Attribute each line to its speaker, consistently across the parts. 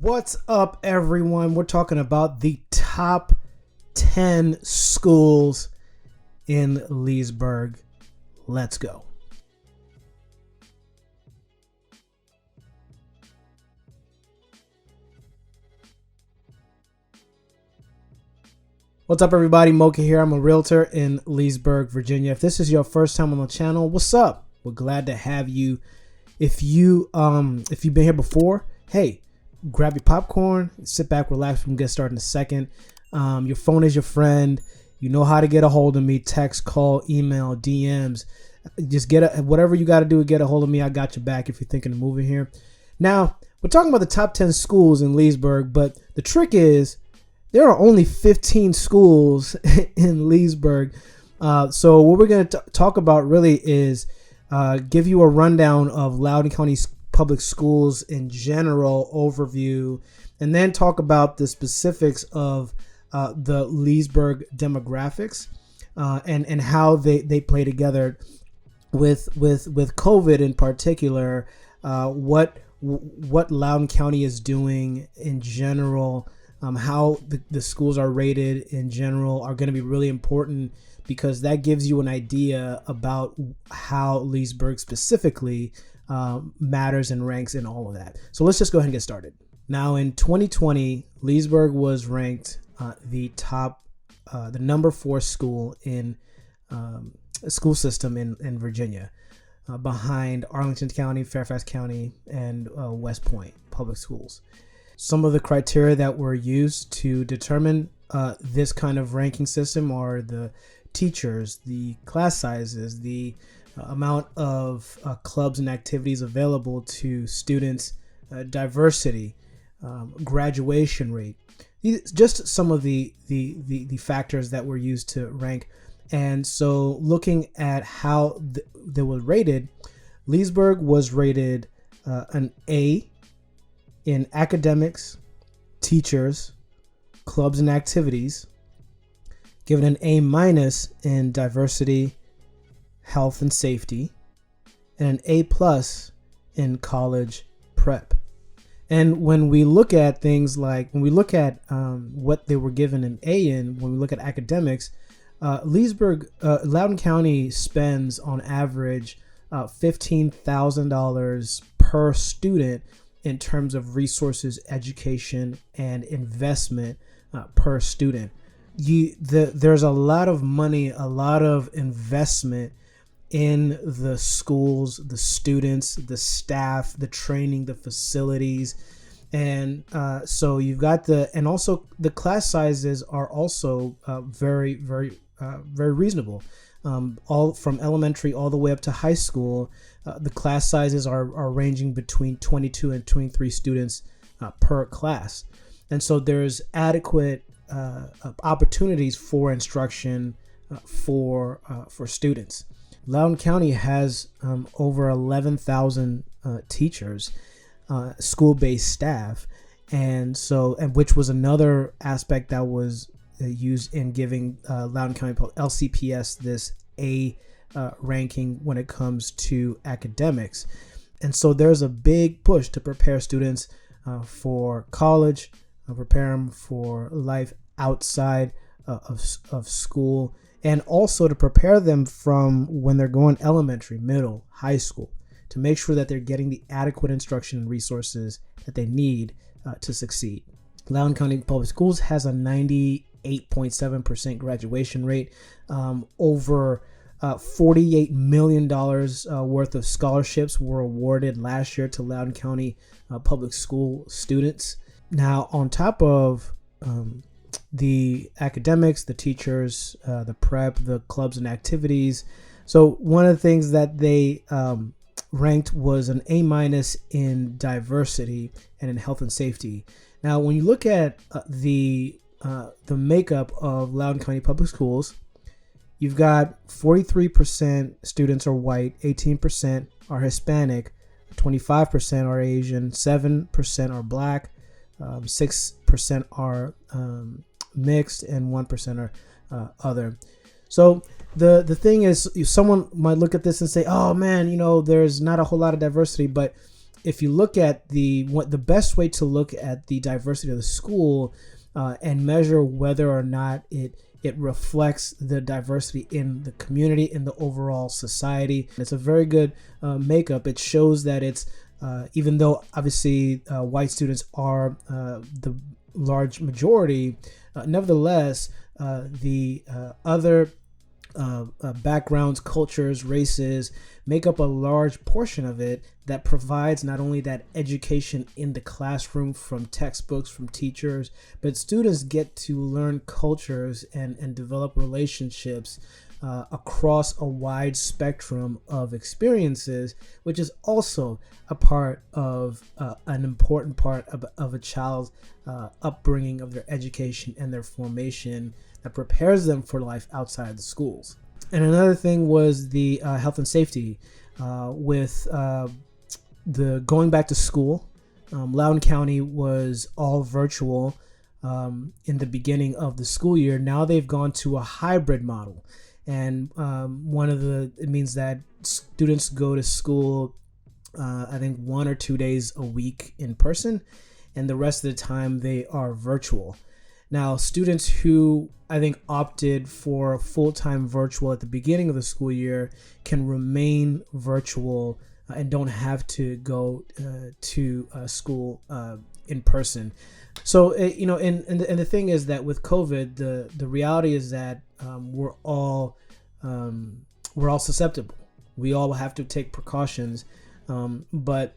Speaker 1: What's up, everyone? We're talking about the top 10 schools in Leesburg. Let's go. What's up, everybody? Muoki here. I'm a realtor in Leesburg, Virginia. If this is your first time on the channel, what's up? We're glad to have you. If you've been here before, hey, grab your popcorn, sit back, relax. We can get started in a second. Your phone is your friend. You know how to get a hold of me. Text, call, email, DMs. Just whatever you got to do to get a hold of me. I got your back if you're thinking of moving here. Now, we're talking about the top 10 schools in Leesburg, but the trick is there are only 15 schools in Leesburg. So what we're going to talk about really is give you a rundown of Loudoun County public schools in general overview, and then talk about the specifics of the Leesburg demographics and how they play together with COVID in particular, what Loudoun County is doing in general, how the schools are rated in general are going to be really important, because that gives you an idea about how Leesburg specifically matters and ranks in all of that. So let's just go ahead and get started. Now, in 2020, Leesburg was ranked the number 4 school in school system in Virginia, behind Arlington County, Fairfax County, and West Point public schools. Some of the criteria that were used to determine this kind of ranking system are the teachers, the class sizes, the amount of clubs and activities available to students, diversity, graduation rate. Just some of the factors that were used to rank. And so looking at how they were rated, Leesburg was rated an A in academics, teachers, clubs and activities, given an A- in diversity, health and safety, and an A+ in college prep. And when we look at things like, when we look at what they were given an A in, when we look at academics, Loudoun County spends on average $15,000 per student in terms of resources, education, and investment per student. There's a lot of money, a lot of investment in the schools, the students, the staff, the training, the facilities. And so you've got and also the class sizes are also very, very, very reasonable. All from elementary all the way up to high school, the class sizes are ranging between 22 and 23 students per class. And so there's adequate opportunities for instruction for students. Loudoun County has over 11,000 teachers, school-based staff, and which was another aspect that was used in giving Loudoun County LCPS this A ranking when it comes to academics. And so there's a big push to prepare students for college, prepare them for life outside of school, and also to prepare them from when they're going elementary, middle, high school, to make sure that they're getting the adequate instruction and resources that they need to succeed. Loudoun County Public Schools has a 98.7% graduation rate. Over $48 million worth of scholarships were awarded last year to Loudoun County public school students. Now, on top of the academics, the teachers, the prep, the clubs and activities. So one of the things that they ranked was an A- in diversity and in health and safety. Now, when you look at the makeup of Loudoun County Public Schools, you've got 43% students are white, 18% are Hispanic, 25% are Asian, 7% are Black, 6% are mixed, and 1% are other. So the thing is, someone might look at this and say, oh man, there's not a whole lot of diversity, but if you look at the best way to look at the diversity of the school and measure whether or not it reflects the diversity in the community, in the overall society. It's a very good makeup. It shows that it's, even though obviously white students are the large majority, nevertheless, the other backgrounds, cultures, races make up a large portion of it that provides not only that education in the classroom from textbooks, from teachers, but students get to learn cultures and develop relationships across a wide spectrum of experiences, which is also a part of an important part of a child's upbringing, of their education and their formation that prepares them for life outside the schools. And another thing was the health and safety with the going back to school. Loudoun County was all virtual in the beginning of the school year. Now they've gone to a hybrid model. And it means that students go to school, I think 1 or 2 days a week in person, and the rest of the time they are virtual. Now, students who I think opted for full-time virtual at the beginning of the school year can remain virtual and don't have to go to school in person. So, and the thing is that with COVID, the reality is that we're all susceptible. We all have to take precautions, but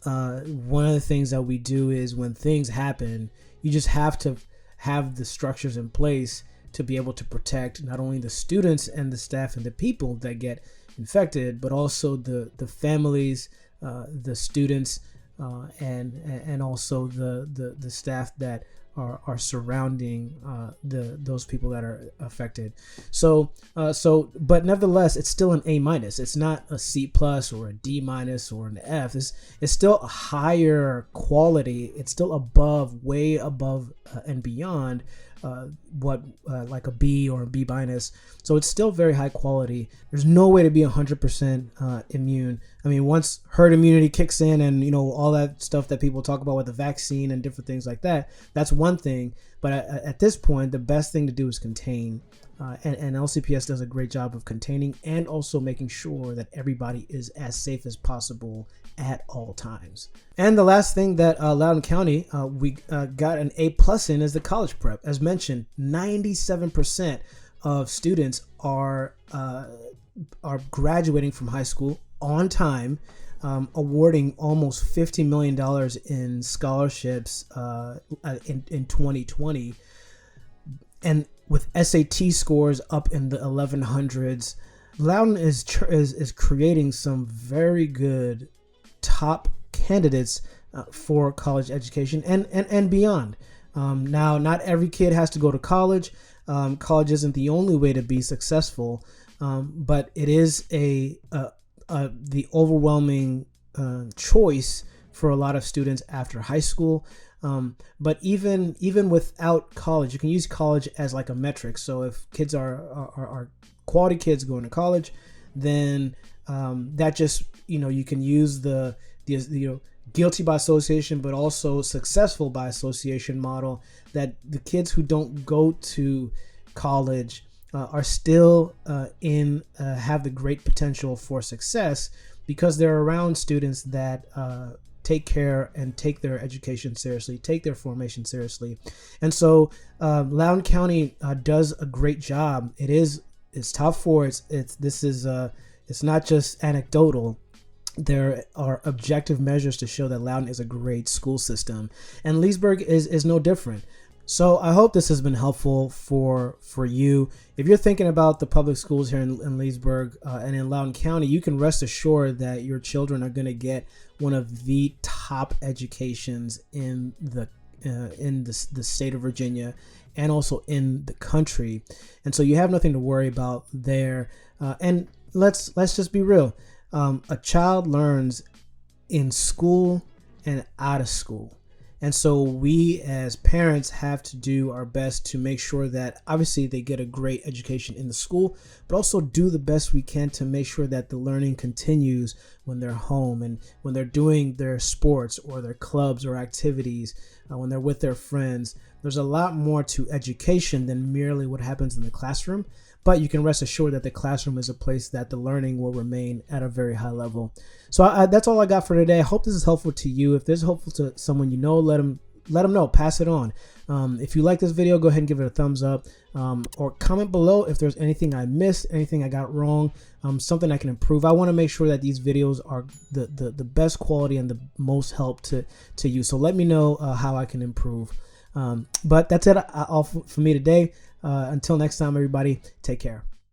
Speaker 1: one of the things that we do is when things happen, you just have to have the structures in place to be able to protect not only the students and the staff and the people that get infected, but also the families, the students, and also the staff that are surrounding those people that are affected. So but nevertheless, it's still an A-. It's not a C+ or a D- or an F. It's still a higher quality. It's still above, way above and beyond what like a B or a B-. So it's still very high quality. There's no way to be 100% immune. I mean, once herd immunity kicks in and, all that stuff that people talk about with the vaccine and different things like that, that's one thing. But at this point, the best thing to do is contain. And LCPS does a great job of containing and also making sure that everybody is as safe as possible at all times. And the last thing that Loudoun County, we got an A+ in is the college prep. As mentioned, 97% of students are graduating from high school on time, awarding almost $50 million in scholarships in 2020. And with SAT scores up in the 1100s, Loudoun is creating some very good top candidates for college education and beyond. Now, not every kid has to go to college. College isn't the only way to be successful, but it is the overwhelming choice for a lot of students after high school. But even without college, you can use college as like a metric. So if kids are quality kids going to college, then that just, you can use the guilty by association, but also successful by association model, that the kids who don't go to college are still have the great potential for success because they're around students that take care and take their education seriously, take their formation seriously. And so Loudoun County does a great job. It's top four. It's not just anecdotal. There are objective measures to show that Loudoun is a great school system, and Leesburg is no different. So I hope this has been helpful for you. If you're thinking about the public schools here in Leesburg and in Loudoun County, you can rest assured that your children are going to get one of the top educations in the state of Virginia and also in the country. And so you have nothing to worry about there. And let's just be real. A child learns in school and out of school. And so we as parents have to do our best to make sure that obviously they get a great education in the school, but also do the best we can to make sure that the learning continues when they're home and when they're doing their sports or their clubs or activities, when they're with their friends. There's a lot more to education than merely what happens in the classroom, but you can rest assured that the classroom is a place that the learning will remain at a very high level. So that's all I got for today. I hope this is helpful to you. If this is helpful to someone you know, let them know, pass it on. If you like this video, go ahead and give it a thumbs up, or comment below if there's anything I missed, anything I got wrong, something I can improve. I want to make sure that these videos are the best quality and the most help to you. So let me know how I can improve. But that's it all for me today. Until next time, everybody, take care.